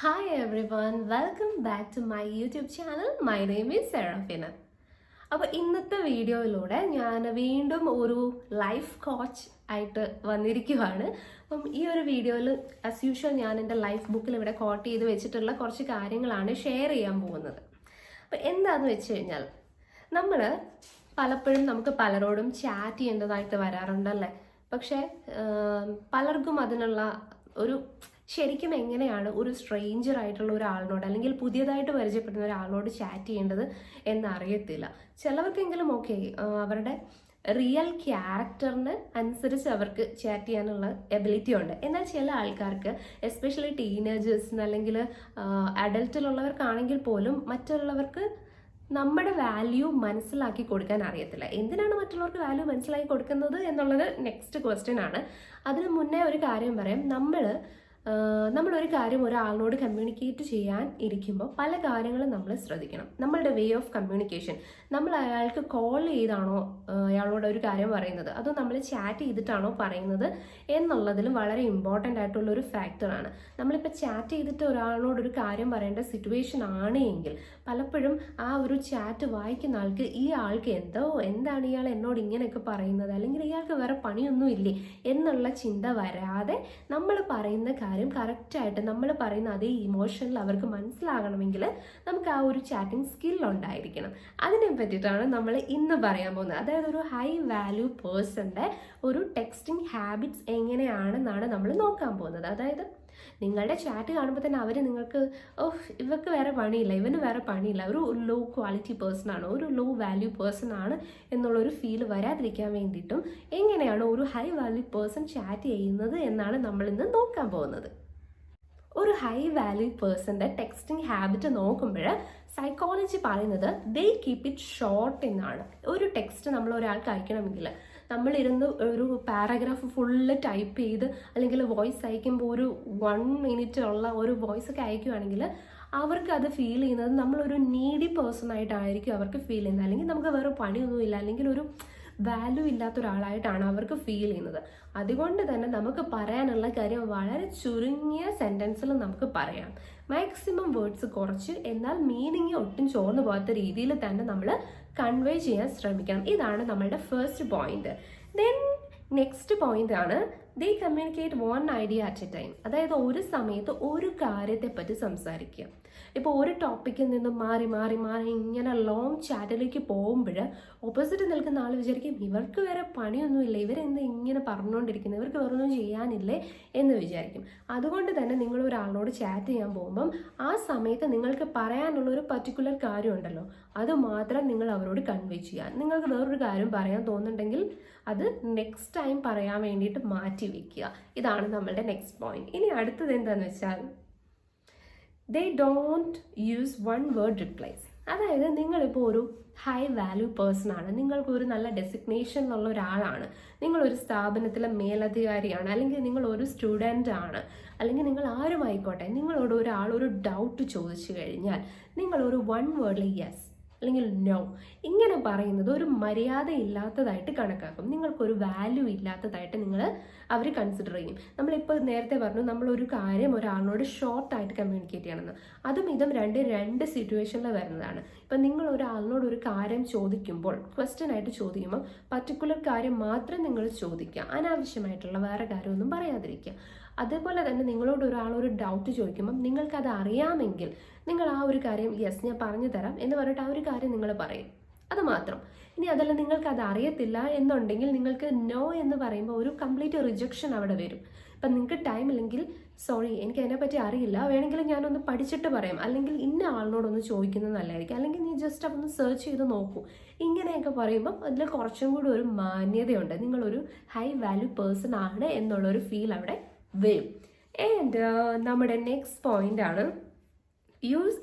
Hi everyone, welcome back to my YouTube channel. My name is Serafina. അപ്പോൾ ഇന്നത്തെ വീഡിയോയിലൂടെ ഞാൻ വീണ്ടും ഒരു ലൈഫ് കോച്ച് ആയിട്ട് വന്നിരിക്കുകയാണ്. അപ്പം ഈ ഒരു വീഡിയോയിൽ ആസ് യൂഷ്വൽ ഞാൻ എൻ്റെ ലൈഫ് ബുക്കിൽ ഇവിടെ കോട്ട് ചെയ്ത് വെച്ചിട്ടുള്ള കുറച്ച് കാര്യങ്ങളാണ് ഷെയർ ചെയ്യാൻ പോകുന്നത്. അപ്പം എന്താണെന്ന് വെച്ച് കഴിഞ്ഞാൽ നമ്മൾ പലപ്പോഴും നമുക്ക് പലരോടും ചാറ്റ് ചെയ്യേണ്ടതായിട്ട് വരാറുണ്ടല്ലേ. പക്ഷേ പലർക്കും അതിനുള്ള ഒരു ശരിക്കും എങ്ങനെയാണ് ഒരു സ്ട്രേഞ്ചർ ആയിട്ടുള്ള ഒരാളിനോട് അല്ലെങ്കിൽ പുതിയതായിട്ട് പരിചയപ്പെടുന്ന ഒരാളിനോട് ചാറ്റ് ചെയ്യേണ്ടത് എന്നറിയത്തില്ല. ചിലവർക്കെങ്കിലും ഓക്കെ അവരുടെ റിയൽ ക്യാരക്ടറിന് അനുസരിച്ച് അവർക്ക് ചാറ്റ് ചെയ്യാനുള്ള എബിലിറ്റി ഉണ്ട്. എന്നാൽ ചില ആൾക്കാർക്ക് എസ്പെഷ്യലി ടീനേജേഴ്സിന് അല്ലെങ്കിൽ അഡൽട്ടിലുള്ളവർക്കാണെങ്കിൽ പോലും മറ്റുള്ളവർക്ക് നമ്മുടെ വാല്യൂ മനസ്സിലാക്കി കൊടുക്കാൻ അറിയത്തില്ല. എന്തിനാണ് മറ്റുള്ളവർക്ക് വാല്യൂ മനസ്സിലാക്കി കൊടുക്കുന്നത് എന്നുള്ളത് നെക്സ്റ്റ് ക്വസ്റ്റ്യൻ ആണ്. അതിന് മുന്നേ ഒരു കാര്യം പറയാം. നമ്മളൊരു കാര്യം ഒരാളിനോട് കമ്മ്യൂണിക്കേറ്റ് ചെയ്യാൻ ഇരിക്കുമ്പോൾ പല കാര്യങ്ങളും നമ്മൾ ശ്രദ്ധിക്കണം. നമ്മളുടെ വേ ഓഫ് കമ്മ്യൂണിക്കേഷൻ, നമ്മൾ അയാൾക്ക് കോൾ ചെയ്താണോ അയാളോട് ഒരു കാര്യം പറയുന്നത്, അതോ നമ്മൾ ചാറ്റ് ചെയ്തിട്ടാണോ പറയുന്നത് എന്നുള്ളതിലും വളരെ ഇമ്പോർട്ടൻ്റ് ആയിട്ടുള്ള ഒരു ഫാക്ടറാണ്. നമ്മളിപ്പോൾ ചാറ്റ് ചെയ്തിട്ട് ഒരാളിനോട് ഒരു കാര്യം പറയേണ്ട സിറ്റുവേഷൻ ആണ് എങ്കിൽ പലപ്പോഴും ആ ഒരു ചാറ്റ് വായിക്കുന്ന ആൾക്ക് ഈ ആൾക്ക് എന്താണ് ഇയാൾ എന്നോട് ഇങ്ങനെയൊക്കെ പറയുന്നത്, അല്ലെങ്കിൽ ഇയാൾക്ക് വേറെ പണിയൊന്നും ഇല്ലേ എന്നുള്ള ചിന്ത വരാതെ നമ്മൾ പറയുന്ന കാര്യം കറക്റ്റായിട്ട് നമ്മൾ പറയുന്ന അതേ ഇമോഷനിൽ അവർക്ക് മനസ്സിലാകണമെങ്കിൽ നമുക്ക് ആ ഒരു ചാറ്റിംഗ് സ്കിൽ ഉണ്ടായിരിക്കണം. അതിനെ പറ്റിയിട്ടാണ് നമ്മൾ ഇന്ന് പറയാൻ പോകുന്നത്. അതായത് ഒരു ഹൈ വാല്യൂ പേഴ്സന്റെ ഒരു ടെക്സ്റ്റിംഗ് ഹാബിറ്റ്സ് എങ്ങനെയാണെന്നാണ് നമ്മൾ നോക്കാൻ പോകുന്നത്. അതായത് നിങ്ങളുടെ ചാറ്റ് കാണുമ്പോൾ തന്നെ അവർ നിങ്ങൾക്ക് ഇവർക്ക് വേറെ പണിയില്ല, ഇവന് വേറെ പണിയില്ല, ഒരു ലോ ക്വാളിറ്റി പേഴ്സൺ ആണ്, ഒരു ലോ വാല്യൂ പേഴ്സൺ ആണ് എന്നുള്ളൊരു ഫീൽ വരാതിരിക്കാൻ വേണ്ടിയിട്ടും എങ്ങനെയാണ് ഒരു ഹൈ വാല്യൂ പേഴ്സൺ ചാറ്റ് ചെയ്യുന്നത് എന്നാണ് നമ്മൾ ഇന്ന് നോക്കാൻ പോകുന്നത്. ഒരു ഹൈ വാല്യൂ പേഴ്സന്റെ ടെക്സ്റ്റിംഗ് ഹാബിറ്റ് നോക്കുമ്പോൾ സൈക്കോളജി പറയുന്നത് ദേ കീപ്പ് ഇറ്റ് ഷോർട്ട് എന്നാണ്. ഒരു ടെക്സ്റ്റ് നമ്മൾ ഒരാൾക്ക് അയക്കണമെങ്കിൽ നമ്മളിരുന്ന് ഒരു പാരഗ്രാഫ് ഫുള്ള് ടൈപ്പ് ചെയ്ത് അല്ലെങ്കിൽ വോയിസ് അയക്കുമ്പോൾ ഒരു 1 മിനിറ്റ് ഉള്ള ഒരു വോയിസ് ഒക്കെ അയക്കുകയാണെങ്കിൽ അവർക്ക് അത് ഫീൽ ചെയ്യുന്നത് നമ്മളൊരു നീഡി പേഴ്സൺ ആയിട്ടായിരിക്കും അവർക്ക് ഫീൽ ചെയ്യുന്നത്. അല്ലെങ്കിൽ നമുക്ക് വേറെ പണിയൊന്നുമില്ല, അല്ലെങ്കിൽ ഒരു വാല്യൂ ഇല്ലാത്ത ഒരാളായിട്ടാണ് അവർക്ക് ഫീൽ ചെയ്യുന്നത്. അതുകൊണ്ട് തന്നെ നമുക്ക് പറയാനുള്ള കാര്യം വളരെ ചുരുങ്ങിയ സെൻറ്റൻസിൽ നമുക്ക് പറയാം. മാക്സിമം വേർഡ്സ് കുറച്ച്, എന്നാൽ മീനിങ് ഒട്ടും ചോർന്നു പോകാത്ത രീതിയിൽ തന്നെ നമ്മൾ കൺവേ ചെയ്യാൻ ശ്രമിക്കണം. ഇതാണ് നമ്മളുടെ first point. Then next point ആണ് the communicate one idea at a time. അതായത് ഒരു സമയത്ത് ഒരു കാര്യത്തെ പറ്റി സംസാരിക്കുക. ഇപ്പോൾ ഒരു ടോപ്പിക്കിൽ നിന്ന് മാറി മാറി മാറി ഇങ്ങനെ ലോങ് ചാറ്റിലേക്ക് പോകുമ്പോൾ ഓപ്പോസിറ്റ് നിൽക്കുന്ന ആൾ വിചാരിക്കും ഇവർക്ക് വേറെ പണിയൊന്നുമില്ല, ഇവരെന്ത് ഇങ്ങനെ പറഞ്ഞുകൊണ്ടിരിക്കുന്നത്, ഇവർക്ക് വേറെ ഒന്നും ചെയ്യാനില്ലേ എന്ന് വിചാരിക്കും. അതുകൊണ്ട് തന്നെ നിങ്ങൾ ഒരാളിനോട് ചാറ്റ് ചെയ്യാൻ പോകുമ്പം ആ സമയത്ത് നിങ്ങൾക്ക് പറയാനുള്ള ഒരു പർട്ടിക്കുലർ കാര്യം ഉണ്ടല്ലോ, അത് മാത്രം നിങ്ങൾ അവരോട് കൺവേ ചെയ്യുക. നിങ്ങൾക്ക് വേറൊരു കാര്യം പറയാൻ തോന്നുന്നുണ്ടെങ്കിൽ അത് നെക്സ്റ്റ് ടൈം പറയാൻ വേണ്ടിയിട്ട് മാറ്റി വെക്കുക. ഇതാണ് നമ്മളുടെ നെക്സ്റ്റ് പോയിന്റ്. ഇനി അടുത്തത് എന്താണെന്ന് വെച്ചാൽ they don't use one word replies. അതായത് നിങ്ങളിപ്പോൾ ഒരു ഹൈ വാല്യൂ പേഴ്സൺ ആണ്, നിങ്ങൾക്ക് ഒരു നല്ല ഡെസിഗ്നേഷൻ ഉള്ള ഒരാളാണ്, നിങ്ങളൊരു സ്ഥാപനത്തിലെ മേലധികാരിയാണ്, അല്ലെങ്കിൽ നിങ്ങൾ ഒരു സ്റ്റുഡൻ്റ് ആണ്, അല്ലെങ്കിൽ നിങ്ങൾ ആരും ആയിക്കോട്ടെ, നിങ്ങളോട് ഒരാൾ ഒരു ഡൗട്ട് ചോദിച്ചു കഴിഞ്ഞാൽ നിങ്ങളൊരു 1 വേർഡിൽ യെസ് അല്ലെങ്കിൽ നോ ഇങ്ങനെ പറയുന്നത് ഒരു മര്യാദ ഇല്ലാത്തതായിട്ട് കണക്കാക്കും. നിങ്ങൾക്കൊരു വാല്യൂ ഇല്ലാത്തതായിട്ട് അവർ കൺസിഡർ ചെയ്യും. നമ്മളിപ്പോൾ നേരത്തെ പറഞ്ഞു നമ്മളൊരു കാര്യം ഒരാളിനോട് ഷോർട്ടായിട്ട് കമ്മ്യൂണിക്കേറ്റ് ചെയ്യണമെന്ന്. അതും ഇതും രണ്ട് സിറ്റുവേഷനിൽ വരുന്നതാണ്. ഇപ്പം നിങ്ങൾ ഒരാളിനോട് ഒരു കാര്യം ചോദിക്കുമ്പോൾ, ക്വസ്റ്റ്യൻ ആയിട്ട് ചോദിക്കുമ്പോൾ പർട്ടിക്കുലർ കാര്യം മാത്രം നിങ്ങൾ ചോദിക്കുക, അനാവശ്യമായിട്ടുള്ള വേറെ കാര്യമൊന്നും പറയാതിരിക്കുക. അതേപോലെ തന്നെ നിങ്ങളോട് ഒരാളൊരു ഡൗട്ട് ചോദിക്കുമ്പം നിങ്ങൾക്കത് അറിയാമെങ്കിൽ നിങ്ങൾ ആ ഒരു കാര്യം യെസ് ഞാൻ പറഞ്ഞു തരാം എന്ന് പറഞ്ഞിട്ട് ആ ഒരു കാര്യം നിങ്ങൾ പറയും, അത് മാത്രം. ഇനി അതല്ല നിങ്ങൾക്ക് അത് അറിയത്തില്ല എന്നുണ്ടെങ്കിൽ നിങ്ങൾക്ക് നോ എന്ന് പറയുമ്പോൾ ഒരു കംപ്ലീറ്റ് റിജക്ഷൻ അവിടെ വരും. ഇപ്പം നിങ്ങൾക്ക് ടൈം ഇല്ലെങ്കിൽ സോറി എനിക്ക് അതിനെപ്പറ്റി അറിയില്ല, വേണമെങ്കിൽ ഞാനൊന്ന് പഠിച്ചിട്ട് പറയാം, അല്ലെങ്കിൽ ഇന്ന ആളിനോടൊന്ന് ചോദിക്കുന്നത് നല്ലതായിരിക്കും, അല്ലെങ്കിൽ നീ ജസ്റ്റ് അതൊന്ന് സെർച്ച് ചെയ്ത് നോക്കൂ, ഇങ്ങനെയൊക്കെ പറയുമ്പം അതിൽ കുറച്ചും കൂടി ഒരു മാന്യതയുണ്ട്, നിങ്ങളൊരു ഹൈ വാല്യൂ പേഴ്സൺ ആണ് എന്നുള്ളൊരു ഫീൽ അവിടെ വരും. ആൻഡ് നമ്മുടെ നെക്സ്റ്റ് പോയിന്റ് ആണ് use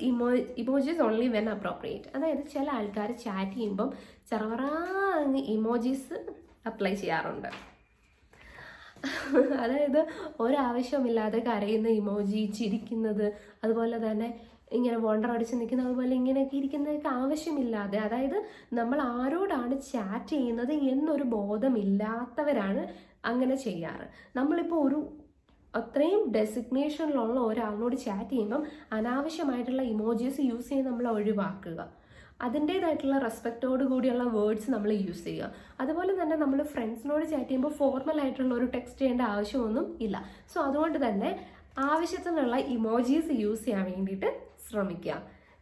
emojis only when appropriate. അതായത് ചില ആൾക്കാർ ചാറ്റ് ചെയ്യുമ്പം ചെറുപറാന്ന് ഇമോജീസ് അപ്ലൈ ചെയ്യാറുണ്ട്. അതായത് ഒരാവശ്യമില്ലാതെ കരയുന്ന ഇമോജി, ചിരിക്കുന്നത്, അതുപോലെ തന്നെ ഇങ്ങനെ വണ്ടർ അടിച്ച് നിൽക്കുന്ന, അതുപോലെ ഇങ്ങനെയൊക്കെ ഇരിക്കുന്നതൊക്കെ ആവശ്യമില്ലാതെ, അതായത് നമ്മൾ ആരോടാണ് ചാറ്റ് ചെയ്യുന്നത് എന്നൊരു ബോധമില്ലാത്തവരാണ് അങ്ങനെ ചെയ്യാറ്. നമ്മളിപ്പോൾ അത്രയും ഡെസിഗ്നേഷനിലുള്ള ഒരാളിനോട് ചാറ്റ് ചെയ്യുമ്പം അനാവശ്യമായിട്ടുള്ള ഇമോജീസ് യൂസ് ചെയ്ത് നമ്മൾ ഒഴിവാക്കുക. അതിൻ്റേതായിട്ടുള്ള റെസ്പെക്റ്റോട് കൂടിയുള്ള വേർഡ്സ് നമ്മൾ യൂസ് ചെയ്യുക. അതുപോലെ തന്നെ നമ്മൾ ഫ്രണ്ട്സിനോട് ചാറ്റ് ചെയ്യുമ്പോൾ ഫോർമൽ ആയിട്ടുള്ള ഒരു ടെക്സ്റ്റ് ചെയ്യേണ്ട ആവശ്യമൊന്നും ഇല്ല. സോ അതുകൊണ്ട് തന്നെ ആവശ്യത്തിനുള്ള ഇമോജീസ് യൂസ് ചെയ്യാൻ വേണ്ടിയിട്ട് ശ്രമിക്കുക.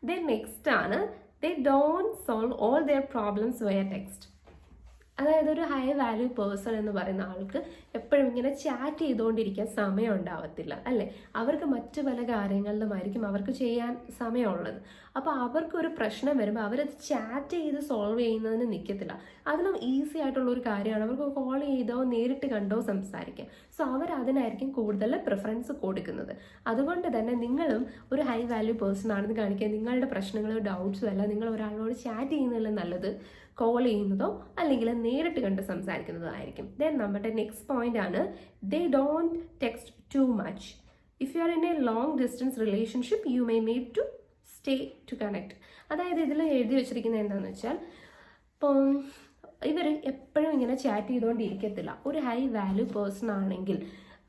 ദെൻ നെക്സ്റ്റ് ആണ്, they don't solve all their problems വയ ടെക്സ്റ്റ്. അതായത് ഒരു ഹൈ വാല്യൂ പേഴ്സൺ എന്ന് പറയുന്ന ആൾക്ക് എപ്പോഴും ഇങ്ങനെ ചാറ്റ് ചെയ്തുകൊണ്ടിരിക്കാൻ സമയം ഉണ്ടാവത്തില്ല, അല്ലേ? അവർക്ക് മറ്റു പല കാര്യങ്ങളിലുമായിരിക്കും അവർക്ക് ചെയ്യാൻ സമയമുള്ളത്. അപ്പോൾ അവർക്കൊരു പ്രശ്നം വരുമ്പോൾ അവരത് ചാറ്റ് ചെയ്ത് സോൾവ് ചെയ്യുന്നതിന് നിൽക്കത്തില്ല. അതിലും ഈസി ആയിട്ടുള്ള ഒരു കാര്യമാണ് അവർക്ക് കോൾ ചെയ്തോ നേരിട്ട് കണ്ടോ സംസാരിക്കാം. സോ അവരതിനായിരിക്കും കൂടുതൽ പ്രിഫറൻസ് കൊടുക്കുന്നത്. അതുകൊണ്ട് തന്നെ നിങ്ങളും ഒരു ഹൈ വാല്യൂ പേഴ്സൺ ആണെന്ന് കാണിക്കുക. നിങ്ങളുടെ പ്രശ്നങ്ങളോ ഡൗട്ട്സോ അല്ല നിങ്ങൾ ഒരാളോട് ചാറ്റ് ചെയ്യുന്നതല്ല നല്ലത്, കോൾ ചെയ്യുന്നതോ അല്ലെങ്കിൽ നേരിട്ട് കണ്ട് സംസാരിക്കുന്നതായിരിക്കും. ദെൻ നമ്മുടെ നെക്സ്റ്റ് പോയിന്റ് ആണ്, they don't text too much. If you are in a long distance relationship you may need to stay to connect. അതായത് ഇതിൽ എഴുതി വെച്ചിരിക്കുന്നത് എന്താണെന്ന് വെച്ചാൽ, ഇപ്പം ഇവർ എപ്പോഴും ഇങ്ങനെ ചാറ്റ് ചെയ്തുകൊണ്ടിരിക്കത്തില്ല. ഒരു ഹൈ വാല്യൂ പേഴ്സൺ ആണെങ്കിൽ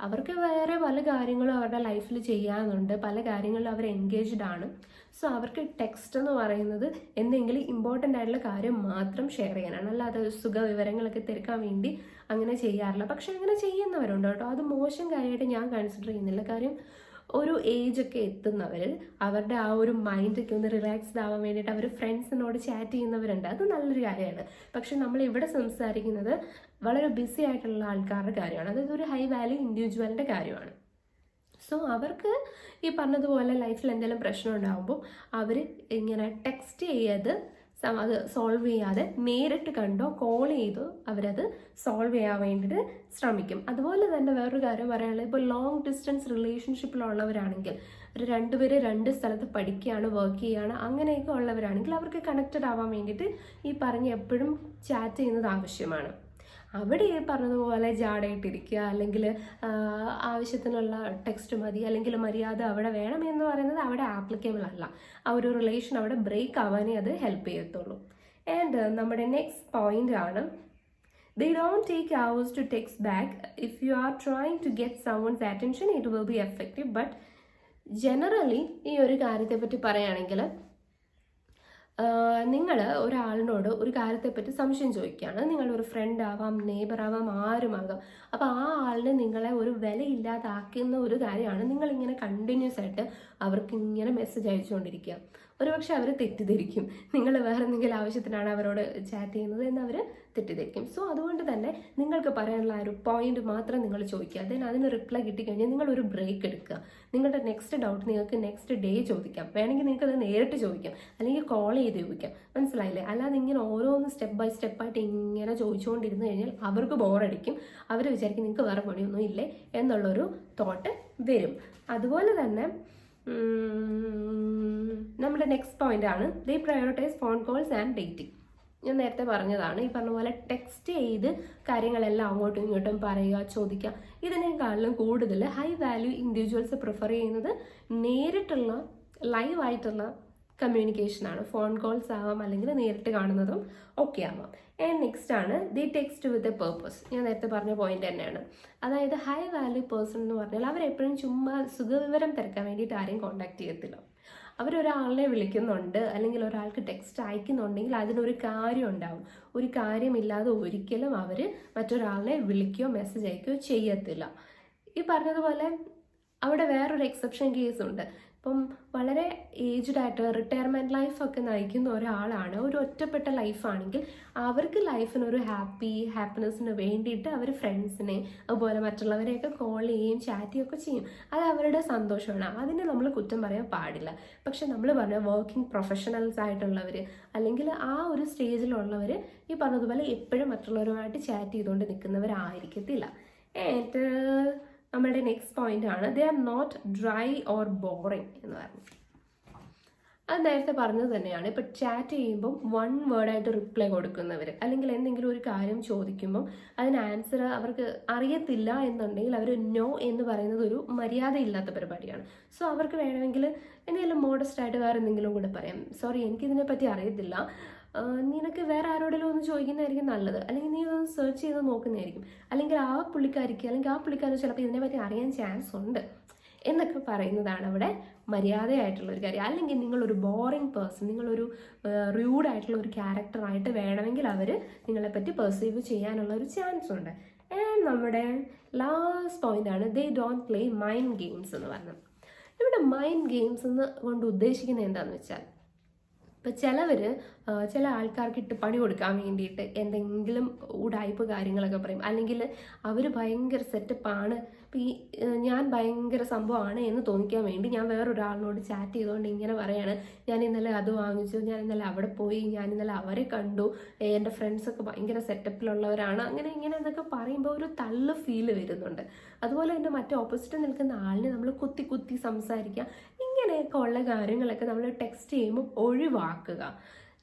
അവർക്ക് വേറെ പല കാര്യങ്ങളും അവരുടെ ലൈഫിൽ ചെയ്യാനുണ്ട്, പല കാര്യങ്ങളിലും അവർ എൻഗേജ്ഡ് ആണ്. സോ അവർക്ക് ടെക്സ്റ്റ് എന്ന് പറയുന്നത് എന്തെങ്കിലും ഇമ്പോർട്ടൻ്റ് ആയിട്ടുള്ള കാര്യം മാത്രം ഷെയർ ചെയ്യാനാണ്, അല്ലാതെ സുഖ വിവരങ്ങളൊക്കെ തിരക്കാൻ വേണ്ടി അങ്ങനെ ചെയ്യാറില്ല. പക്ഷെ അങ്ങനെ ചെയ്യുന്നവരുണ്ട് കേട്ടോ. അത് മോശം കാര്യമായിട്ട് ഞാൻ കൺസിഡർ ചെയ്യുന്നില്ല. കാര്യം ഒരു ഏജൊക്കെ എത്തുന്നവർ അവരുടെ ആ ഒരു മൈൻഡൊക്കെ ഒന്ന് റിലാക്സ്ഡ് ആവാൻ വേണ്ടിയിട്ട് അവർ ഫ്രണ്ട്സിനോട് ചാറ്റ് ചെയ്യുന്നവരുണ്ട്. അത് നല്ലൊരു കാര്യമാണ്. പക്ഷെ നമ്മൾ ഇവിടെ സംസാരിക്കുന്നത് വളരെ ബിസി ആയിട്ടുള്ള ആൾക്കാരുടെ കാര്യമാണ്. അതായത് ഒരു ഹൈ വാല്യൂ ഇൻഡിവിജ്വലിൻ്റെ കാര്യമാണ്. സോ അവർക്ക് ഈ പറഞ്ഞതുപോലെ ലൈഫിൽ എന്തെങ്കിലും പ്രശ്നം ഉണ്ടാകുമ്പോൾ അവർ ഇങ്ങനെ ടെക്സ്റ്റ് ചെയ്യാതെ അത് സോൾവ് ചെയ്യാതെ നേരിട്ട് കണ്ടോ കോൾ ചെയ്തോ അവരത് സോൾവ് ചെയ്യാൻ വേണ്ടിയിട്ട് ശ്രമിക്കും. അതുപോലെ തന്നെ വേറൊരു കാര്യം പറയാനുള്ളത്, ഇപ്പോൾ ലോങ് ഡിസ്റ്റൻസ് റിലേഷൻഷിപ്പിലുള്ളവരാണെങ്കിൽ രണ്ടുപേര് രണ്ട് സ്ഥലത്ത് പഠിക്കുകയാണ്, വർക്ക് ചെയ്യുകയാണ്, അങ്ങനെയൊക്കെ ഉള്ളവരാണെങ്കിൽ അവർക്ക് കണക്റ്റഡ് ആവാൻ വേണ്ടിയിട്ട് ഈ പറഞ്ഞ് എപ്പോഴും ചാറ്റ് ചെയ്യുന്നത് ആവശ്യമാണ്. അവിടെ ഈ പറഞ്ഞതുപോലെ ജാടയിട്ടിരിക്കുക അല്ലെങ്കിൽ ആവശ്യത്തിനുള്ള ടെക്സ്റ്റ് മതി അല്ലെങ്കിൽ മര്യാദ അവിടെ വേണം എന്ന് പറയുന്നത് അവിടെ ആപ്ലിക്കബിൾ അല്ല. ആ ഒരു റിലേഷൻ അവിടെ ബ്രേക്ക് ആവാനേ അത് ഹെൽപ്പ് ചെയ്യത്തുള്ളൂ. ആൻഡ് നമ്മുടെ നെക്സ്റ്റ് പോയിന്റ് ആണ്, they don't take hours to text back. If you are trying to get someone's attention it will be effective, but generally ഈ ഒരു കാര്യത്തെ പറ്റി പറയുകയാണെങ്കിൽ നിങ്ങൾ ഒരാളിനോട് ഒരു കാര്യത്തെപ്പറ്റി സംശയം ചോദിക്കുകയാണ്. നിങ്ങളൊരു ഫ്രണ്ട് ആവാം, നെയ്ബർ ആവാം, ആരുമാകാം. അപ്പോൾ ആ ആളിന് നിങ്ങളെ ഒരു വിലയില്ലാതാക്കുന്ന ഒരു കാര്യമാണ് നിങ്ങളിങ്ങനെ കണ്ടിന്യൂസ് ആയിട്ട് അവർക്ക് ഇങ്ങനെ മെസ്സേജ് അയച്ചുകൊണ്ടിരിക്കുക. ഒരുപക്ഷെ അവർ തെറ്റിദ്ധരിക്കും നിങ്ങൾ വേറെ എന്തെങ്കിലും ആവശ്യത്തിനാണ് അവരോട് ചാറ്റ് ചെയ്യുന്നത് എന്ന് അവർ തെറ്റിദ്ധരിക്കും. സോ അതുകൊണ്ട് തന്നെ നിങ്ങൾക്ക് പറയാനുള്ള ആ ഒരു പോയിന്റ് മാത്രം നിങ്ങൾ ചോദിക്കുക. അതിന് റിപ്ലൈ കിട്ടിക്കഴിഞ്ഞാൽ നിങ്ങളൊരു ബ്രേക്ക് എടുക്കുക. നിങ്ങളുടെ നെക്സ്റ്റ് ഡൗട്ട് നിങ്ങൾക്ക് നെക്സ്റ്റ് ഡേ ചോദിക്കാം, വേണമെങ്കിൽ നിങ്ങൾക്ക് അത് നേരിട്ട് ചോദിക്കാം, അല്ലെങ്കിൽ കോൾ ചെയ്ത് ചോദിക്കാം. മനസ്സിലായില്ലേ? അല്ലാതെ ഇങ്ങനെ ഓരോന്ന് സ്റ്റെപ്പ് ബൈ സ്റ്റെപ്പായിട്ട് ഇങ്ങനെ ചോദിച്ചുകൊണ്ടിരുന്നു കഴിഞ്ഞാൽ അവർക്ക് ബോറടിക്കും. അവർ വിചാരിക്കും നിങ്ങൾക്ക് വേറെ പണിയൊന്നും ഇല്ലേ എന്നുള്ളൊരു തോട്ട് വരും. അതുപോലെ തന്നെ നമ്മുടെ നെക്സ്റ്റ് പോയിന്റ് ആണ്, the prioritise phone calls and dating. ഞാൻ നേരത്തെ പറഞ്ഞതാണ്, ഈ പറഞ്ഞ പോലെ ടെക്സ്റ്റ് ചെയ്ത് കാര്യങ്ങളെല്ലാം അങ്ങോട്ടും ഇങ്ങോട്ടും പറയുക, ചോദിക്കുക. ഇതിനേക്കാളും കൂടുതൽ ഹൈ വാല്യൂ ഇൻഡിവിജ്വൽസ് പ്രിഫർ ചെയ്യുന്നത് നേരിട്ടുള്ള ലൈവായിട്ടുള്ള കമ്മ്യൂണിക്കേഷനാണ്. ഫോൺ കോൾസ് ആവാം അല്ലെങ്കിൽ നേരിട്ട് കാണുന്നതും ഒക്കെ ആവാം. ആൻഡ് നെക്സ്റ്റ് ആണ്, the text with a purpose. ഞാൻ നേരത്തെ പറഞ്ഞ പോയിന്റ് തന്നെയാണ്. അതായത് ഹൈ വാല്യൂ പേഴ്സൺ എന്ന് പറഞ്ഞാൽ അവരെപ്പോഴും ചുമ്മാ സുഖവിവരം തിരക്കാൻ വേണ്ടിയിട്ട് ആരെയും കോൺടാക്ട് ചെയ്യത്തില്ല. അവരൊരാളിനെ വിളിക്കുന്നുണ്ട് അല്ലെങ്കിൽ ഒരാൾക്ക് ടെക്സ്റ്റ് അയക്കുന്നുണ്ടെങ്കിൽ അതിനൊരു കാര്യം ഉണ്ടാവും. ഒരു കാര്യമില്ലാതെ ഒരിക്കലും അവർ മറ്റൊരാളിനെ വിളിക്കുകയോ മെസ്സേജ് അയക്കുകയോ ചെയ്യത്തില്ല. ഈ പറഞ്ഞതുപോലെ അവിടെ വേറൊരു എക്സെപ്ഷൻ കേസുണ്ട്. ഇപ്പം വളരെ ഏജ്ഡ് ആയിട്ട് റിട്ടയർമെൻറ്റ് ലൈഫൊക്കെ നയിക്കുന്ന ഒരാളാണ്, ഒരു ഒറ്റപ്പെട്ട ലൈഫാണെങ്കിൽ അവർക്ക് ലൈഫിനൊരു ഹാപ്പിനെസ്സിന് വേണ്ടിയിട്ട് അവർ ഫ്രണ്ട്സിനെ അതുപോലെ മറ്റുള്ളവരെയൊക്കെ കോൾ ചെയ്യുകയും ചാറ്റ് ചെയ്യുകയൊക്കെ ചെയ്യും. അത് അവരുടെ സന്തോഷമാണ്, അതിനെ നമ്മൾ കുറ്റം പറയാൻ പാടില്ല. പക്ഷെ നമ്മൾ പറഞ്ഞ വർക്കിംഗ് പ്രൊഫഷണൽസ് ആയിട്ടുള്ളവർ അല്ലെങ്കിൽ ആ ഒരു സ്റ്റേജിലുള്ളവർ ഈ പറഞ്ഞതുപോലെ എപ്പോഴും മറ്റുള്ളവരുമായിട്ട് ചാറ്റ് ചെയ്തുകൊണ്ട് നിൽക്കുന്നവരായിരിക്കത്തില്ല. ആൻഡ് നമ്മളുടെ നെക്സ്റ്റ് പോയിന്റ് ആണ്, they are not dry or boring എന്ന് പറഞ്ഞു. അത് നേരത്തെ പറഞ്ഞത് തന്നെയാണ്. ഇപ്പം ചാറ്റ് ചെയ്യുമ്പം വൺ വേർഡായിട്ട് റിപ്ലൈ കൊടുക്കുന്നവർ അല്ലെങ്കിൽ എന്തെങ്കിലും ഒരു കാര്യം ചോദിക്കുമ്പം അതിന് ആൻസർ അവർക്ക് അറിയത്തില്ല എന്നുണ്ടെങ്കിൽ അവർ നോ എന്ന് പറയുന്നത് ഒരു മര്യാദയില്ലാത്ത പരിപാടിയാണ്. സോ അവർക്ക് വേണമെങ്കിൽ എന്തെങ്കിലും മോഡസ്റ്റ് ആയിട്ട് വേറെ എന്തെങ്കിലും കൂടെ പറയാം, സോറി എനിക്കിതിനെ പറ്റി അറിയത്തില്ല, നിനക്ക് വേറെ ആരോടെങ്കിലും ഒന്ന് ചോദിക്കുന്നതായിരിക്കും നല്ലത്, അല്ലെങ്കിൽ നീ ഒന്ന് സെർച്ച് ചെയ്ത് നോക്കുന്നതായിരിക്കും, അല്ലെങ്കിൽ ആ പുള്ളിക്കാരിക്ക് അല്ലെങ്കിൽ ആ പുള്ളിക്കാരന് ചിലപ്പോൾ ഇതിനെപ്പറ്റി അറിയാൻ ചാൻസ് ഉണ്ട് എന്നൊക്കെ പറയുന്നതാണ് അവിടെ മര്യാദയായിട്ടുള്ള ഒരു കാര്യം. അല്ലെങ്കിൽ നിങ്ങളൊരു ബോറിങ് പേഴ്സൺ, നിങ്ങളൊരു റൂഡായിട്ടുള്ള ഒരു ക്യാരക്ടറായിട്ട് വേണമെങ്കിൽ അവർ നിങ്ങളെപ്പറ്റി പെർസീവ് ചെയ്യാനുള്ള ഒരു ചാൻസ് ഉണ്ട്. ആൻഡ് നമ്മുടെ ലാസ്റ്റ് പോയിന്റാണ് they don't play mind games എന്ന് പറഞ്ഞത്. ഇവിടെ മൈൻഡ് ഗെയിംസ് എന്ന് കൊണ്ട് ഉദ്ദേശിക്കുന്നത് എന്താണെന്ന് വെച്ചാൽ, ഇപ്പം ചില ആൾക്കാർക്ക് ഇട്ട് പണി കൊടുക്കാൻ വേണ്ടിയിട്ട് എന്തെങ്കിലും ഉടായ്പ കാര്യങ്ങളൊക്കെ പറയും, അല്ലെങ്കിൽ അവർ ഭയങ്കര സെറ്റപ്പാണ്, ഇപ്പം ഞാൻ ഭയങ്കര സംഭവമാണ് എന്ന് തോന്നിക്കാൻ വേണ്ടി ഞാൻ വേറൊരാളിനോട് ചാറ്റ് ചെയ്തുകൊണ്ട് ഇങ്ങനെ പറയാണ്, ഞാൻ ഇന്നലെ അത് വാങ്ങിച്ചു, ഞാൻ ഇന്നലെ അവിടെ പോയി, ഞാൻ ഇന്നലെ അവരെ കണ്ടു, എൻ്റെ ഫ്രണ്ട്സൊക്കെ ഭയങ്കര സെറ്റപ്പിലുള്ളവരാണ്, അങ്ങനെ ഇങ്ങനെ എന്നൊക്കെ പറയുമ്പോൾ ഒരു തള്ളു ഫീല് വരുന്നുണ്ട്. അതുപോലെ തന്നെ മറ്റേ ഓപ്പോസിറ്റ് നിൽക്കുന്ന ആളിനെ നമ്മൾ കുത്തി കുത്തി സംസാരിക്കുക, ഇങ്ങനെയൊക്കെ ഉള്ള കാര്യങ്ങളൊക്കെ നമ്മൾ ടെക്സ്റ്റ് ചെയ്യുമ്പോൾ ഒഴിവാക്കുക.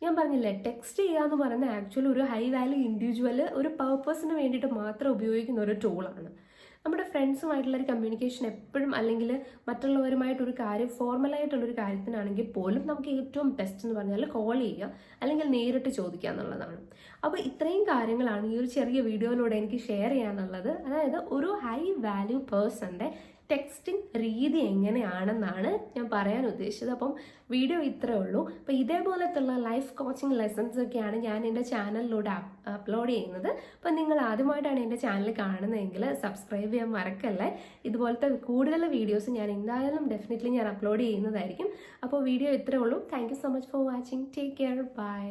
ഞാൻ പറഞ്ഞില്ലേ, ടെക്സ്റ്റ് ചെയ്യുക എന്ന് പറയുന്നത് ആക്ച്വലി ഒരു ഹൈ വാല്യൂ ഇൻഡിവിജ്വൽ ഒരു പർപ്പസിന് വേണ്ടിയിട്ട് മാത്രം ഉപയോഗിക്കുന്ന ഒരു ടൂളാണ്. നമ്മുടെ ഫ്രണ്ട്സുമായിട്ടുള്ളൊരു കമ്മ്യൂണിക്കേഷൻ എപ്പോഴും, അല്ലെങ്കിൽ മറ്റുള്ളവരുമായിട്ടൊരു കാര്യം ഫോർമലായിട്ടുള്ളൊരു കാര്യത്തിനാണെങ്കിൽ പോലും നമുക്ക് ഏറ്റവും ബെസ്റ്റ് എന്ന് പറഞ്ഞാൽ കോൾ ചെയ്യുക, അല്ലെങ്കിൽ നേരിട്ട് ചോദിക്കുക എന്നുള്ളതാണ്. അപ്പോൾ ഇത്രയും കാര്യങ്ങളാണ് ഈ ഒരു ചെറിയ വീഡിയോയിലൂടെ എനിക്ക് ഷെയർ ചെയ്യാനുള്ളത്. അതായത് ഒരു ഹൈ വാല്യൂ പേഴ്സൻ്റെ ടെക്സ്റ്റിംഗ് രീതി എങ്ങനെയാണെന്നാണ് ഞാൻ പറയാൻ ഉദ്ദേശിച്ചത്. അപ്പം വീഡിയോ ഇത്രേ ഉള്ളൂ. അപ്പോൾ ഇതേപോലത്തുള്ള ലൈഫ് കോച്ചിങ് ലെസൺസ് ഒക്കെയാണ് ഞാൻ എൻ്റെ ചാനലിലൂടെ അപ്ലോഡ് ചെയ്യുന്നത്. അപ്പോൾ നിങ്ങൾ ആദ്യമായിട്ടാണ് എൻ്റെ ചാനൽ കാണുന്നതെങ്കിൽ സബ്സ്ക്രൈബ് ചെയ്യാൻ മറക്കല്ലേ. ഇതുപോലത്തെ കൂടുതൽ വീഡിയോസ് ഞാൻ എന്തായാലും ഡെഫിനറ്റ്ലി ഞാൻ അപ്ലോഡ് ചെയ്യുന്നതായിരിക്കും. അപ്പോൾ വീഡിയോ ഇത്രേ ഉള്ളൂ. Thank you so much for watching. Take care. By.